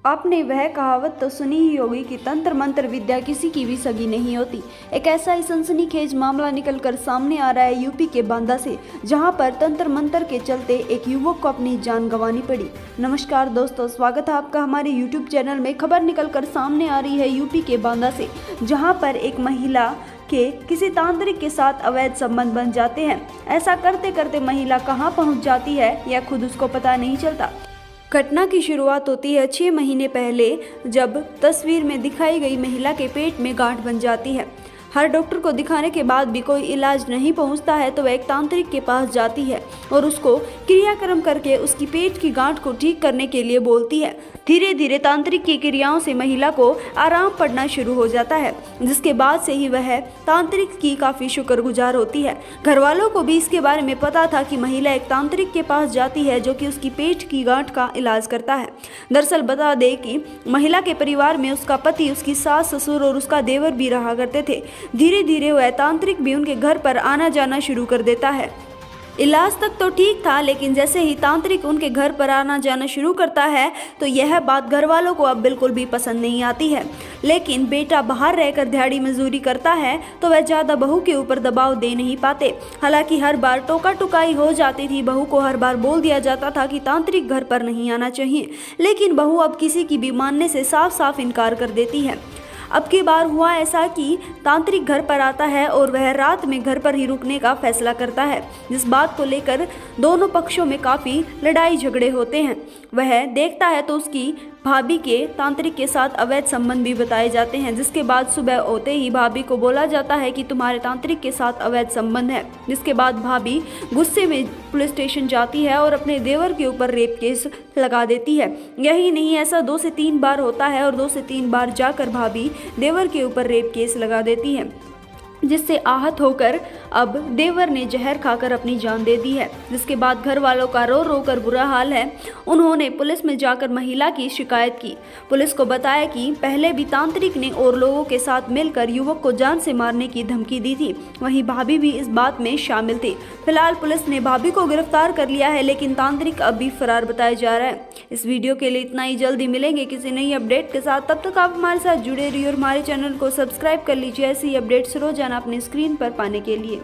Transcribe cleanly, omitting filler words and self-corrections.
आपने वह कहावत तो सुनी ही होगी कि तंत्र मंत्र विद्या किसी की भी सगी नहीं होती। एक ऐसा ही सनसनीखेज मामला निकलकर सामने आ रहा है यूपी के बांदा से, जहां पर तंत्र मंत्र के चलते एक युवक को अपनी जान गंवानी पड़ी। नमस्कार दोस्तों, स्वागत है आपका हमारे यूट्यूब चैनल में। खबर निकलकर सामने आ रही है यूपी के बांदा से, जहाँ पर एक महिला के किसी तांत्रिक के साथ अवैध संबंध बन जाते हैं। ऐसा करते करते महिला कहां पहुंच जाती है यह खुद उसको पता नहीं चलता। घटना की शुरुआत होती है 6 महीने पहले, जब तस्वीर में दिखाई गई महिला के पेट में गांठ बन जाती है। हर डॉक्टर को दिखाने के बाद भी कोई इलाज नहीं पहुंचता है तो वह एक तांत्रिक के पास जाती है और उसको क्रियाक्रम करके उसकी पेट की गांठ को ठीक करने के लिए बोलती है। धीरे धीरे तांत्रिक की क्रियाओं से महिला को आराम पड़ना शुरू हो जाता है, जिसके बाद से ही वह तांत्रिक की काफ़ी शुक्रगुजार होती है। घर वालों को भी इसके बारे में पता था कि महिला एक तांत्रिक के पास जाती है जो कि उसकी पेट की गांठ का इलाज करता है। दरअसल बता दें कि महिला के परिवार में उसका पति, उसकी सास, ससुर और उसका देवर भी रहा करते थे। धीरे धीरे वह तांत्रिक भी उनके घर पर आना जाना शुरू कर देता है। इलाज तक तो ठीक था, लेकिन जैसे ही तांत्रिक उनके घर पर आना जाना शुरू करता है तो यह बात घर वालों को अब बिल्कुल भी पसंद नहीं आती है। लेकिन बेटा बाहर रहकर दिहाड़ी मजदूरी करता है तो वह ज़्यादा बहू के ऊपर दबाव दे नहीं पाते। हालांकि हर बार टोका टुकाई हो जाती थी, बहू को हर बार बोल दिया जाता था कि तांत्रिक घर पर नहीं आना चाहिए, लेकिन बहू अब किसी की भी मानने से साफ साफ इनकार कर देती है। अब की बार हुआ ऐसा कि तांत्रिक घर पर आता है और वह रात में घर पर ही रुकने का फैसला करता है, जिस बात को लेकर दोनों पक्षों में काफ़ी लड़ाई झगड़े होते हैं। वह देखता है तो उसकी भाभी के तांत्रिक के साथ अवैध संबंध भी बताए जाते हैं, जिसके बाद सुबह होते ही भाभी को बोला जाता है कि तुम्हारे तांत्रिक के साथ अवैध संबंध है। जिसके बाद भाभी गुस्से में पुलिस स्टेशन जाती है और अपने देवर के ऊपर रेप केस लगा देती है। यही नहीं, ऐसा 2 से 3 बार होता है और 2 से 3 बार जाकर भाभी देवर के ऊपर रेप केस लगा देती है, जिससे आहत होकर अब देवर ने जहर खाकर अपनी जान दे दी है। जिसके बाद घर वालों का रो रो कर बुरा हाल है। उन्होंने पुलिस में जाकर महिला की शिकायत की। पुलिस को बताया कि पहले भी तांत्रिक ने और लोगों के साथ मिलकर युवक को जान से मारने की धमकी दी थी। वहीं भाभी भी इस बात में शामिल थी। फिलहाल पुलिस ने भाभी को गिरफ्तार कर लिया है, लेकिन तांत्रिक अब भी फरार बताया जा रहा है। इस वीडियो के लिए इतना ही। जल्दी मिलेंगे किसी नई अपडेट के साथ, तब तक आप हमारे साथ जुड़े रहिए और हमारे चैनल को सब्सक्राइब कर लीजिए ऐसी अपडेट्स रोजाना अपने स्क्रीन पर पाने के लिए।